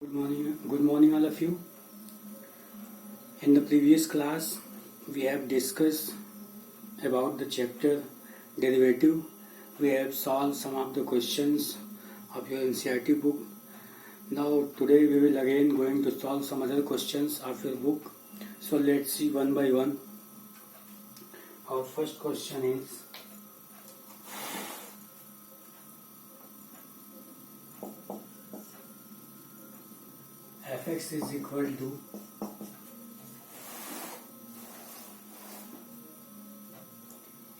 Good morning, all of you. In the previous class, we have discussed about the chapter derivative. We have solved some of the questions of your NCERT book. Now, today we will again going to solve some other questions of your book. So let's see one by one. Our first question is, fx is equal to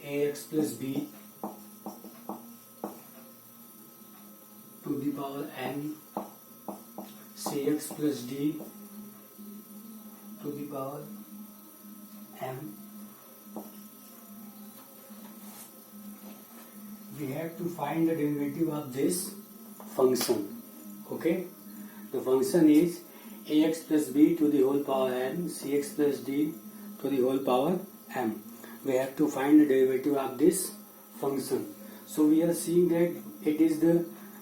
ax plus b to the power n cx plus d to the power m. We have to find the derivative of this function. Okay, the function is ax plus b to the whole power n cx plus d to the whole power m. We have to find the derivative of this function. So we are seeing that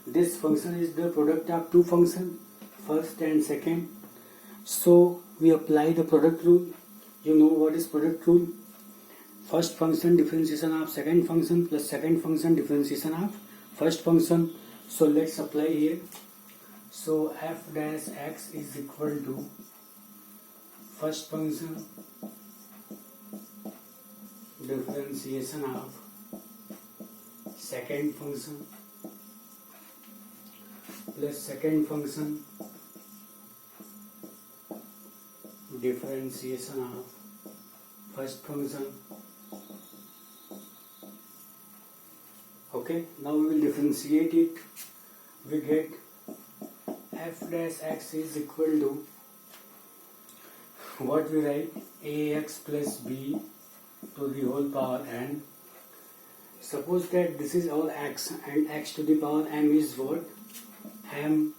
this function is the product of two functions, first and second. So we apply the product rule. You know what is product rule? First function differentiation of second function plus second function differentiation of first function. So let's apply here. So f dash x is equal to first function differentiation of second function plus second function differentiation of first function. Okay, now we will differentiate it. We get f dash x is equal to what we write, ax plus b to the whole power n. Suppose that this is all x and x to the power m is what? M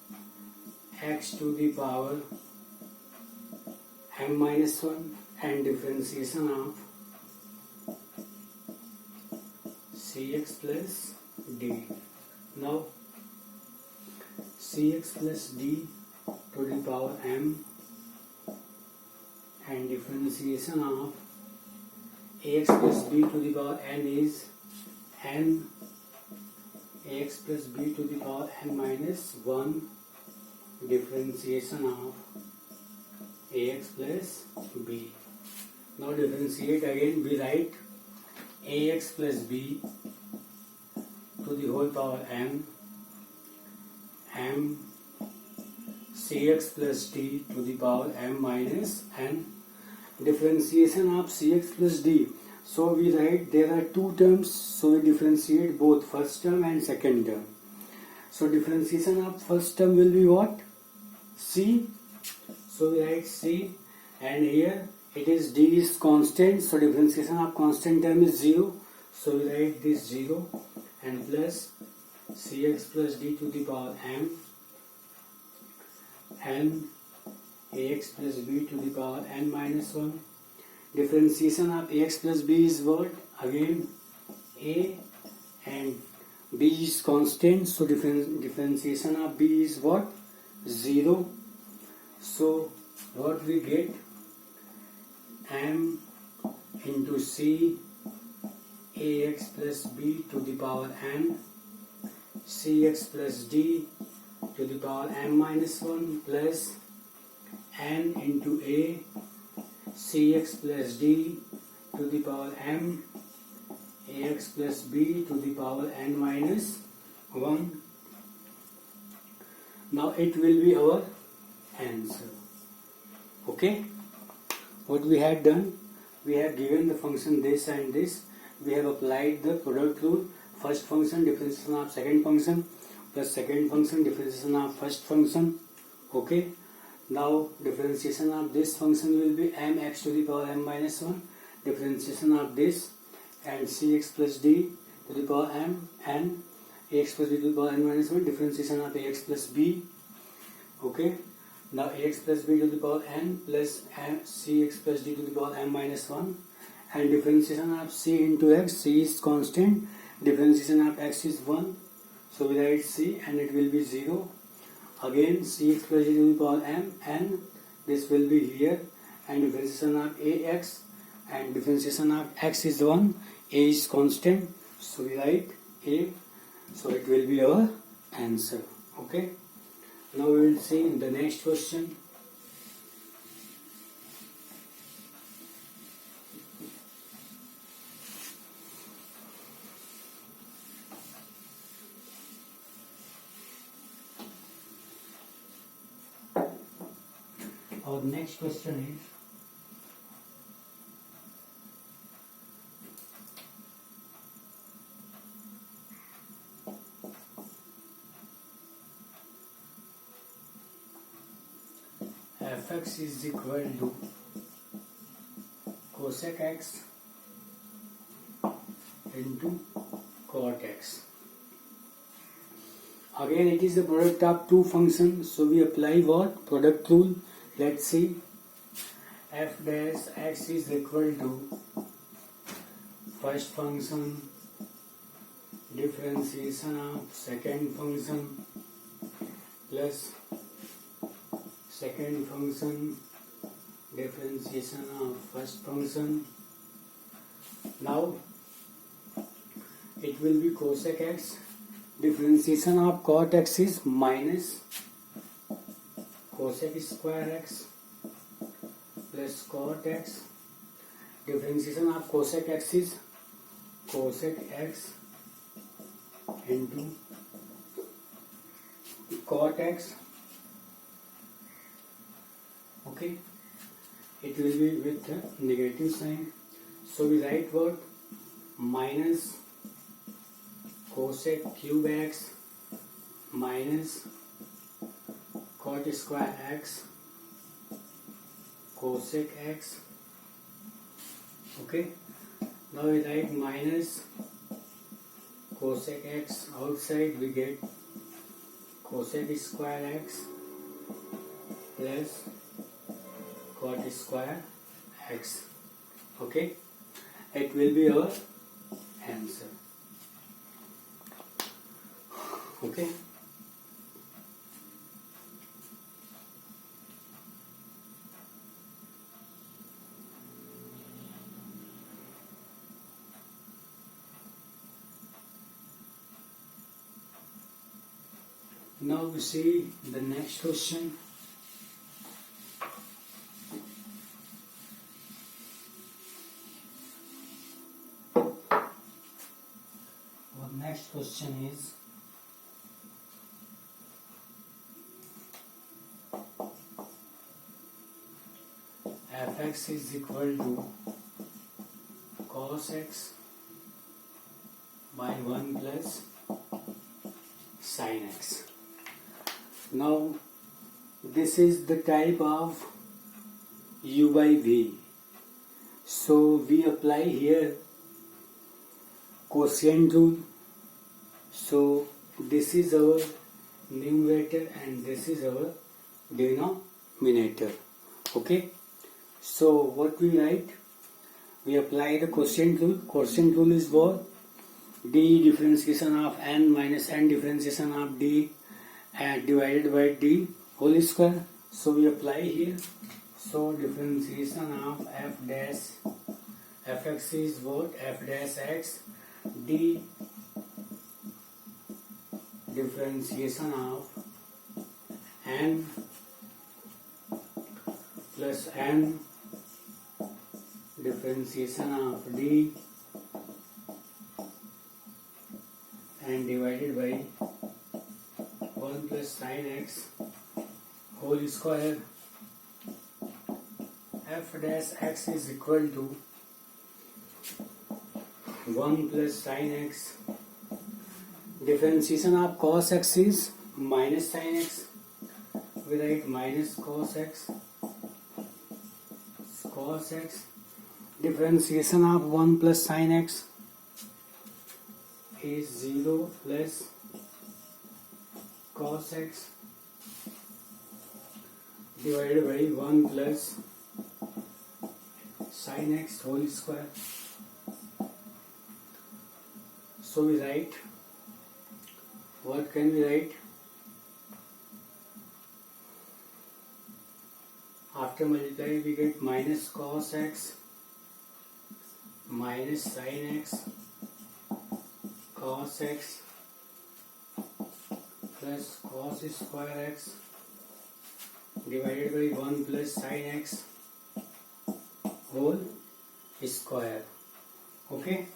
x to the power m minus 1 and differentiation of cx plus d. Now cx plus d to the power m and differentiation of ax plus b to the power n is n ax plus b to the power n minus 1 differentiation of ax plus b. Now differentiate again, we write ax plus b to the whole power m cx plus d to the power m minus n. Differentiation of cx plus d. So we write there are two terms, so we differentiate both first term and second term. So differentiation of first term will be what? C. So we write C, and here it is d is constant, so differentiation of constant term is 0. So we write this 0 and plus cx plus d to the power m and ax plus b to the power n minus 1. Differentiation of ax plus b is what? Again a, and b is constant, so differentiation of b is what? 0. So what we get? M into c ax plus b to the power n cx plus d to the power m minus 1 plus n into a cx plus d to the power m ax plus b to the power n minus 1. Now it will be our answer. Okay, what we had done, we have given the function this and this. We have applied the product rule. First function differentiation of second function plus second function differentiation of first function. Okay, now differentiation of this function will be m x to the power m minus 1, differentiation of this, and cx plus d to the power m and ax plus b to the power n minus 1, differentiation of ax plus b. Okay, now ax plus b to the power n plus cx plus d to the power m minus 1, and differentiation of c into x. C is constant, differentiation of x is 1, so we write c and it will be 0. Again cx plus d to the power m, and this will be here, and differentiation of ax, and differentiation of x is 1, a is constant, so we write a, so it will be our answer. Okay, now we will see in the next question. Our next question is fx is equal to cosec x into cot x. Again it is the product of two functions, so we apply what? Product rule. Let's see. F dash x is equal to first function differentiation of second function plus second function differentiation of first function. Now it will be cosec x, differentiation of cot x is minus cosec square x plus cot x, differentiation of cosec x is cosec x into cot x. Okay, it will be with a negative sign, so we write what? Minus cosec cube x minus cot square x cosec x. Okay, now we write minus cosec x, outside we get cosec square x plus cot square x. Okay, it will be our answer. Okay, now we see the next question. Our next question is fx is equal to cos x by 1 plus sin x. Now this is the type of u by v, so we apply here quotient rule. So this is our numerator and this is our denominator. Okay, so what we write? We apply the quotient rule. Quotient rule is what? D differentiation of n minus n differentiation of d and divided by d whole square. So we apply here. So differentiation of f dash fx is what? F dash x d differentiation of n plus n differentiation of d and divided by 1 plus sin x whole square. F dash x is equal to 1 plus sin x. Differentiation of cos x is minus sin x. We write minus cos x. Cos x. Differentiation of 1 plus sin x is 0 plus cos x divided by 1 plus sin x whole square. So we write, what can we write? After multiplying we get minus cos x minus sin x cos x plus cos square x divided by 1 plus sin x whole square. Okay.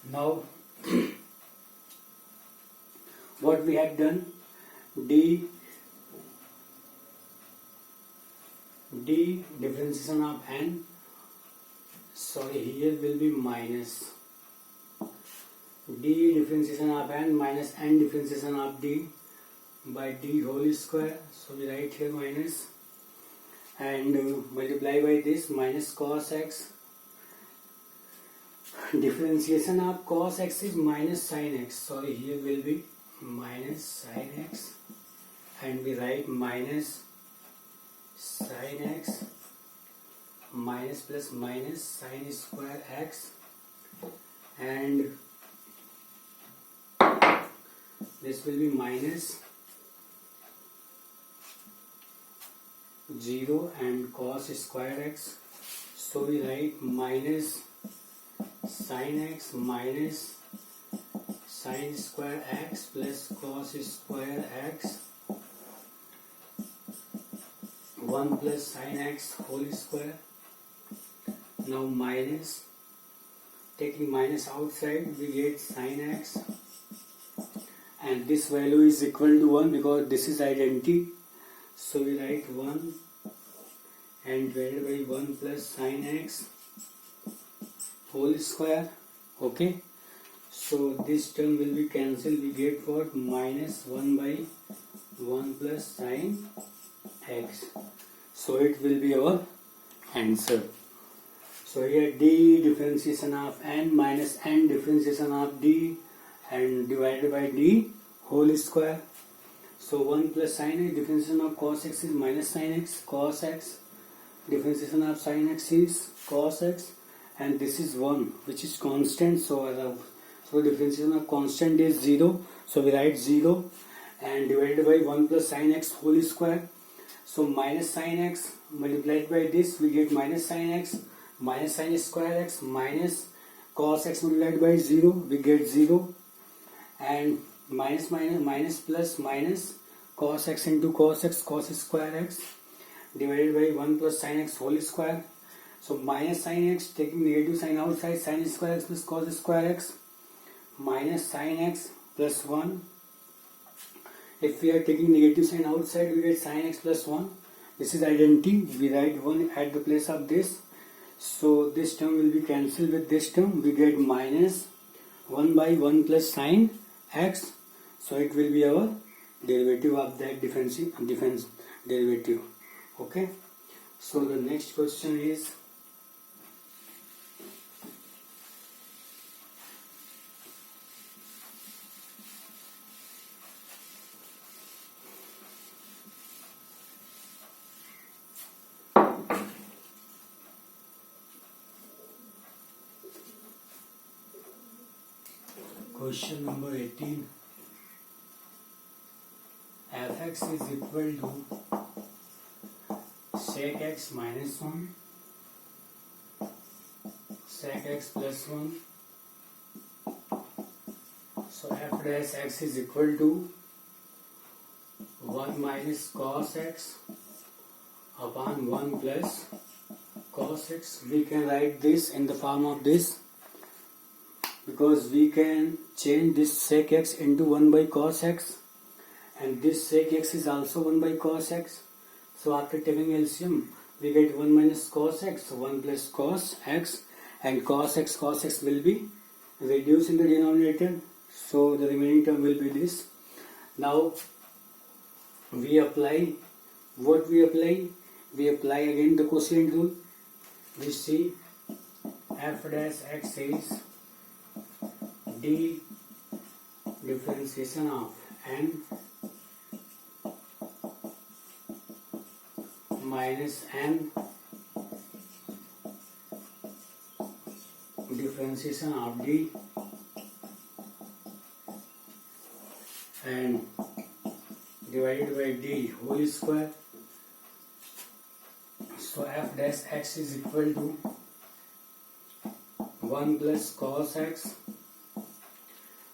Now what we have done, d differentiation of n, sorry, here will be minus d differentiation of n minus n differentiation of d by d whole square. So we write here minus and multiply by this minus cos x. Differentiation of cos x is minus sin x. Sorry, here will be minus sin x and we write minus sin x minus plus minus sin square x, and this will be minus 0 and cos square x. So we write minus sin x minus sin square x plus cos square x 1 plus sin x whole square. Now minus, taking minus outside we get sin x, and this value is equal to 1 because this is identity. So we write 1 and divided by 1 plus sin x whole square. Okay, so this term will be cancelled. We get what? Minus 1 by 1 plus sin x. So it will be our answer. So here d differentiation of n minus n differentiation of d and divided by d whole square. So 1 plus sin x, differentiation of cos x is minus sin x cos x, differentiation of sin x is cos x, and this is 1 which is constant. So differentiation of constant is 0. So we write 0 and divided by 1 plus sin x whole square. So minus sin x multiplied by this we get minus sin x minus sin square x minus cos x multiplied by 0 we get 0, and minus minus plus minus cos x into cos x cos square x divided by 1 plus sin x whole square. So minus sin x, taking negative sign outside, sin square x plus cos square x minus sin x plus 1. If we are taking negative sign outside we get sin x plus 1. This is identity. We write 1 at the place of this. So this term will be cancelled with this term. We get minus 1 by 1 plus sin x. So it will be our derivative of that difference derivative. Okay. So the next question is question number 18. Fx is equal to sec x minus 1, sec x plus 1. So f dash x is equal to 1 minus cos x upon 1 plus cos x. We can write this in the form of this, because we can change this sec x into 1 by cos x, and this sec x is also 1 by cos x. So after taking LCM we get 1 minus cos x, 1 plus cos x, and cos x will be reduced in the denominator. So the remaining term will be this. Now we apply what we apply? We apply again the quotient rule. We see f dash x is d differentiation of n minus n differentiation of d and divided by d whole square. So f dash x is equal to 1 plus cos x.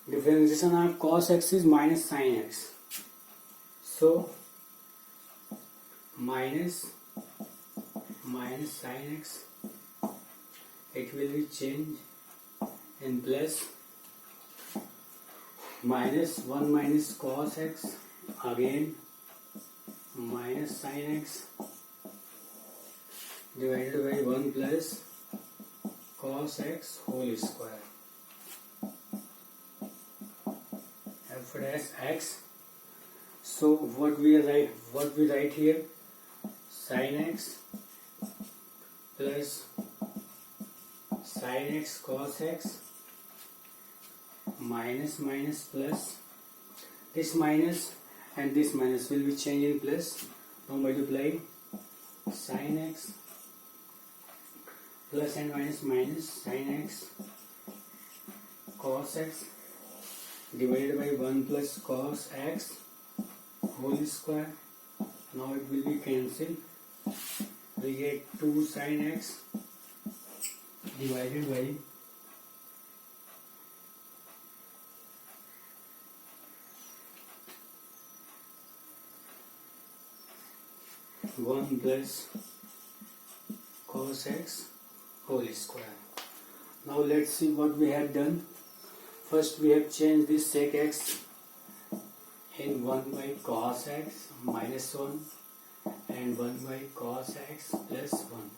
Differentiation of cos x is minus sin x. So minus sin x, it will be changed in plus minus 1 minus cos x, again minus sin x divided by 1 plus cos x whole square. F dash x. So what we write here, sin x plus sin x cos x minus plus, this minus and this minus will be changed in plus. Now multiply sin x plus and minus sin x cos x divided by 1 plus cos x whole square. Now it will be cancelled. We get 2 sin x divided by 1 plus cos x whole square. Now let's see what we have done. First we have changed this sec x in 1 by cos x minus 1 and 1 by cos x plus 1.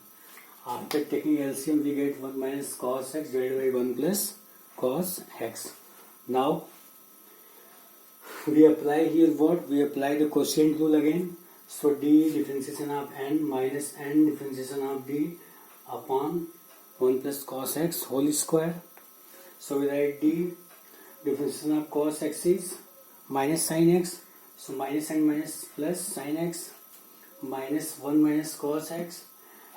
After taking LCM we get 1 minus cos x divided by 1 plus cos x. Now we apply here what? We apply the quotient rule again. So d differentiation of n minus n differentiation of d upon 1 plus cos x whole square. So we write d differentiation of cos x is minus sin x. So minus and minus plus sin x minus 1 minus cos x,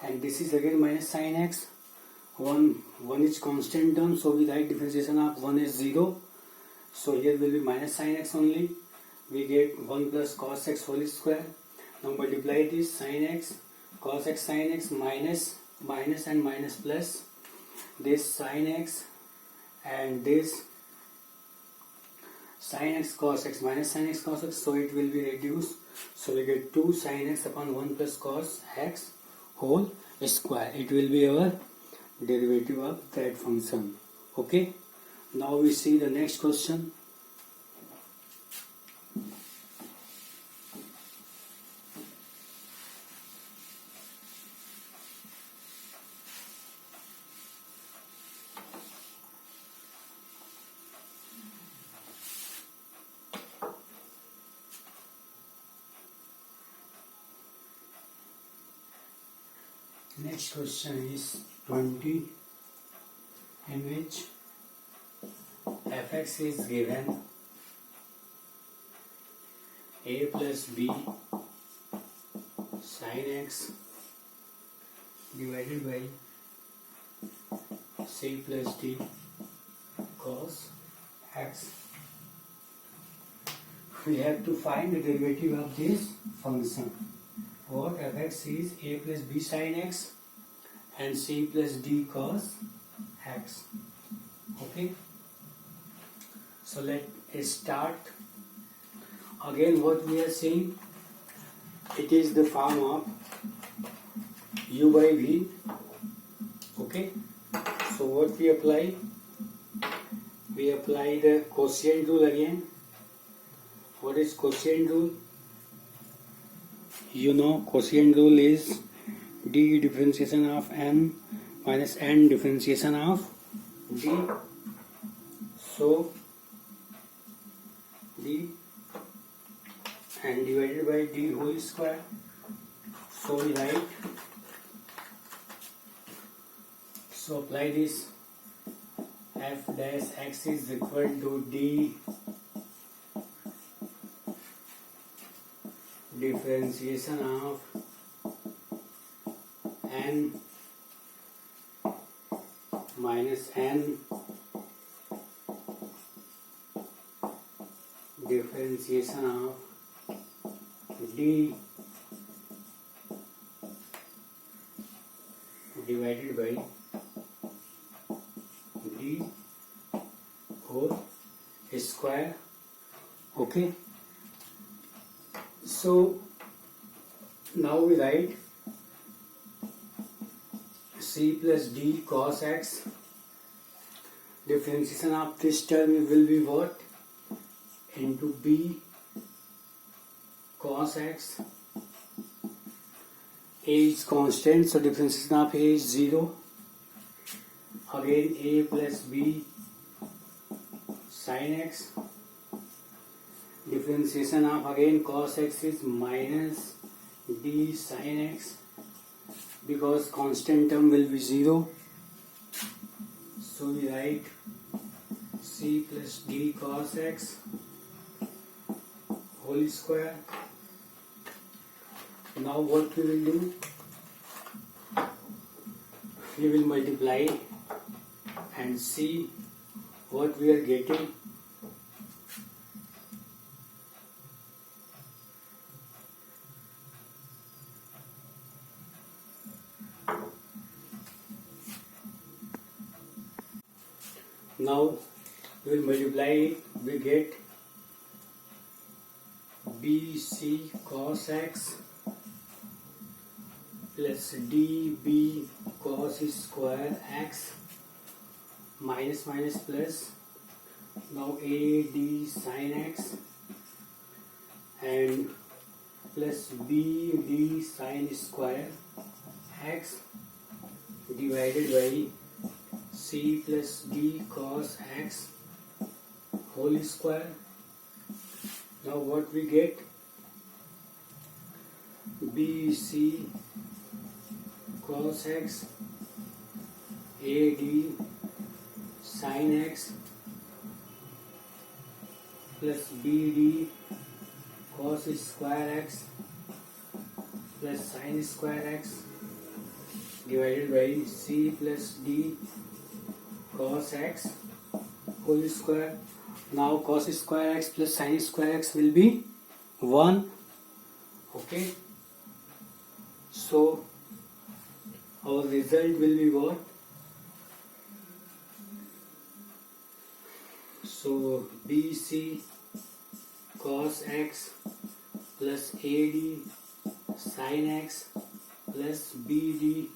and this is again minus sin x. 1 is constant term, so we write differentiation of 1 is 0. So here will be minus sin x only. We get 1 plus cos x whole square. Now multiply this sin x, cos x sin x minus and minus plus this sin x and this sin x cos x minus sin x cos x, so it will be reduced. So we get 2 sin x upon 1 plus cos x whole square. It will be our derivative of that function. Okay. Now we see the next question. Next question is 20, in which fx is given a plus b sin x divided by c plus d cos x. We have to find the derivative of this function. What? Fx is a plus b sin x and c plus d cos x. Okay. So let's start. Again, what we are seeing, it is the form of u by v. Okay. So what we apply? We apply the quotient rule again. What is quotient rule? You know, quotient rule is d differentiation of n minus n differentiation of d. So d and divided by d whole square. So we write. So apply this. F dash x is equal to d differentiation of n minus n differentiation of d divided by d whole square. Okay, so now we write c plus d cos x. Differentiation of this term will be what? Into b cos x. A is constant, so differentiation of a is 0. Again a plus b sin x. Differentiation of again cos x is minus d sin x, because constant term will be 0. So we write c plus d cos x whole square. Now what we will do? We will multiply and see what we are getting. Now we will multiply it, we get bc cos x plus db cos square x minus minus plus. Now ad sin x and plus bd sin square x divided by c plus d cos x whole square. Now what we get? bc cos x ad sin x plus bd cos square x plus sin square x divided by c plus d cos x whole square. Now cos square x plus sin square x will be 1. Okay, so our result will be what? So bc cos x plus ad sin x plus bd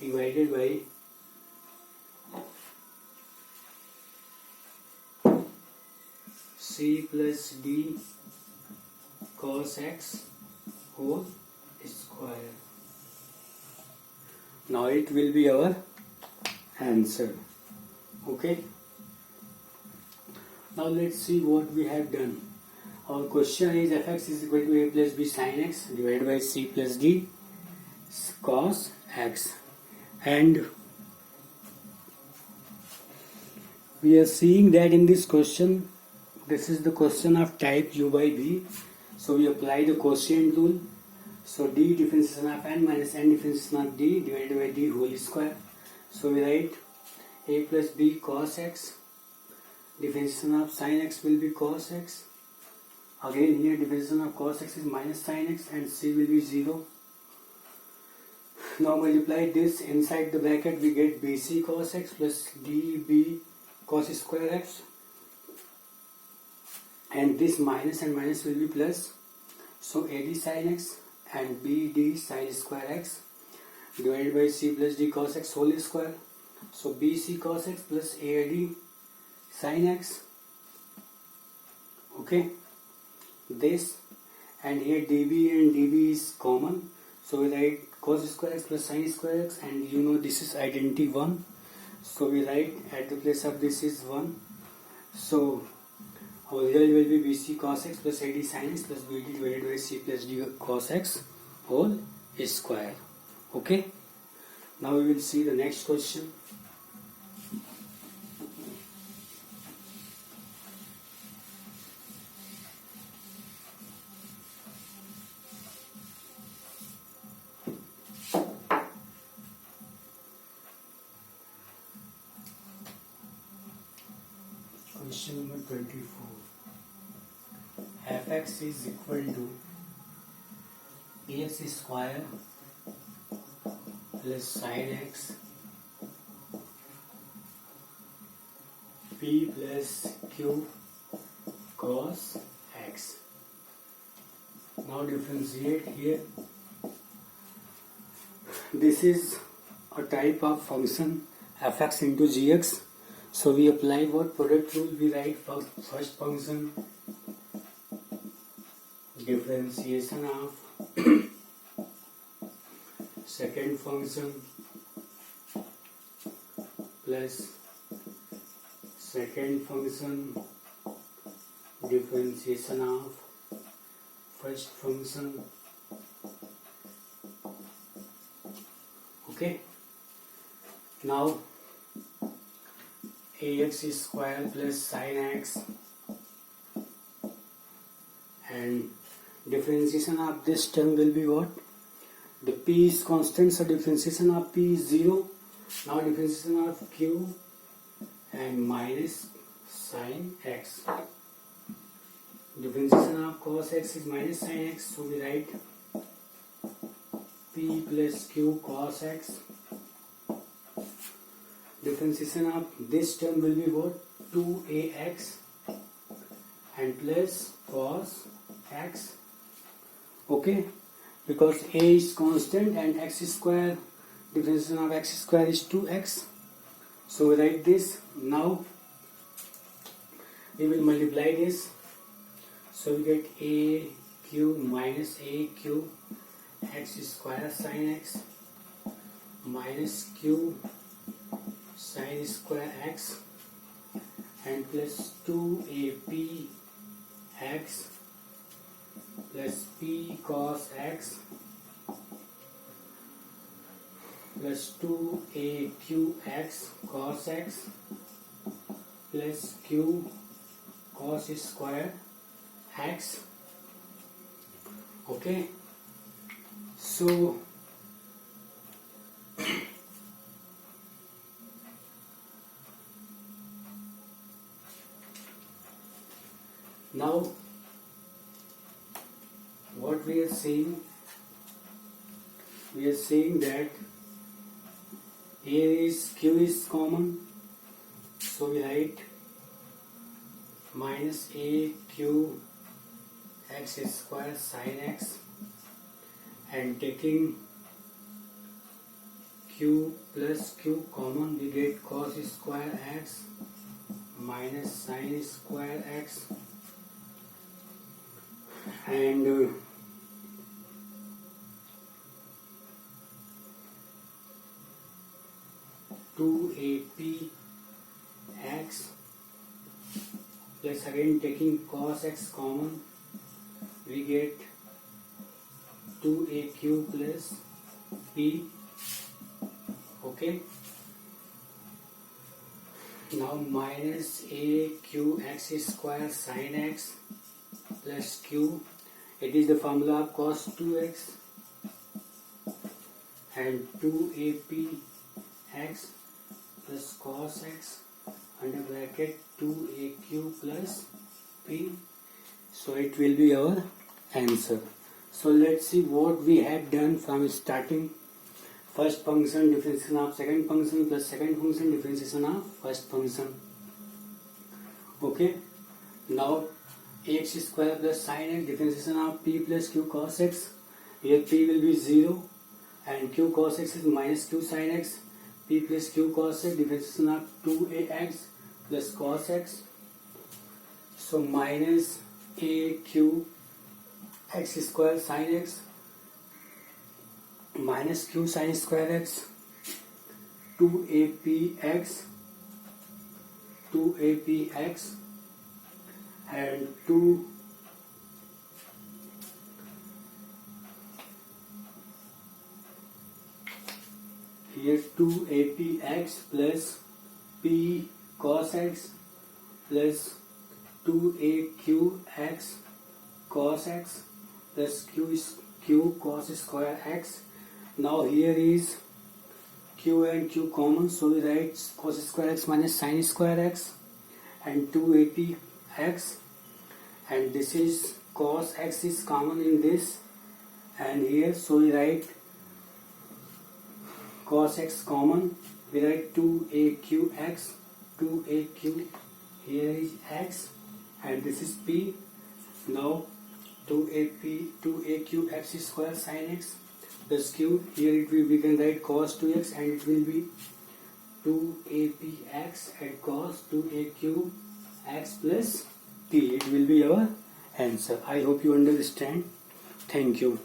divided by c plus d cos x whole square. Now it will be our answer. Okay, now let's see what we have done. Our question is fx is equal to a plus b sin x divided by c plus d cos x, and we are seeing that in this question, this is the question of type u by v. So we apply the quotient rule. So d differentiation of n minus n differentiation of d divided by d whole square. So we write a plus b cos x. Differentiation of sin x will be cos x. Again here differentiation of cos x is minus sin x and c will be 0. Now multiply this inside the bracket, we get bc cos x plus db cos square x, and this minus and minus will be plus. So ad sin x and bd sin square x divided by c plus d cos x whole square. So bc cos x plus ad sin x. Okay, this, and here db and db is common, so we write cos square x plus sin square x, and you know this is identity 1, so we write at the place of this is 1. So our result will be bc cos x plus ad sin x plus bd divided by c plus d cos x whole square. Okay, now we will see the next question. Question number 24. fx is equal to ax square plus sin x p plus q cos x. Now differentiate here. This is a type of function fx into gx. So we apply what product rule? We write first function differentiation of second function plus second function differentiation of first function. Okay, now ax square plus sin x and differentiation of this term will be what? The p is constant, so differentiation of p is 0. Now differentiation of q and minus sin x. Differentiation of cos x is minus sin x, so we write p plus q cos x. Differentiation of this term will be what? 2ax and plus cos x. Okay, because a is constant and x square, differentiation of x square is 2x. So we write this. Now we will multiply this. So we get a q minus a q x square sin x minus q sin square x and plus 2ap x plus p cos x plus 2aq cos x plus q cos square x. Okay, so now what we are saying? We are saying that here is q is common, so we write minus aq x square sin x and taking q plus q common, we get cos square x minus sin square x and 2ap x plus again taking cos x common, we get 2aq plus p. Okay, now minus aq x square sin x plus q, it is the formula of cos 2x and 2ap x plus cos x under bracket 2aq plus p. So it will be our answer. So let's see what we had done from starting. First function differentiation of second function plus second function differentiation of first function. Okay, now ax square plus sin x differentiation of p plus q cos x. Here p will be 0 and q cos x is minus q sin x. P plus q cos x differentiation of 2ax plus cos x. So minus aq x square sin x minus q sin square x 2apx and 2 here 2apx plus p cos x plus 2aqx cos x plus q cos square x. Now here is q and q common, so we write cos square x minus sin square x and 2apx, and this is cos x is common in this, and here so we write cos x common, we write 2aqx, 2aq, here is x and this is p. Now 2aqx square sin x plus q, here it will, we can write cos 2x and it will be 2apx and cos 2aqx plus p. It will be our answer. I hope you understand. Thank you.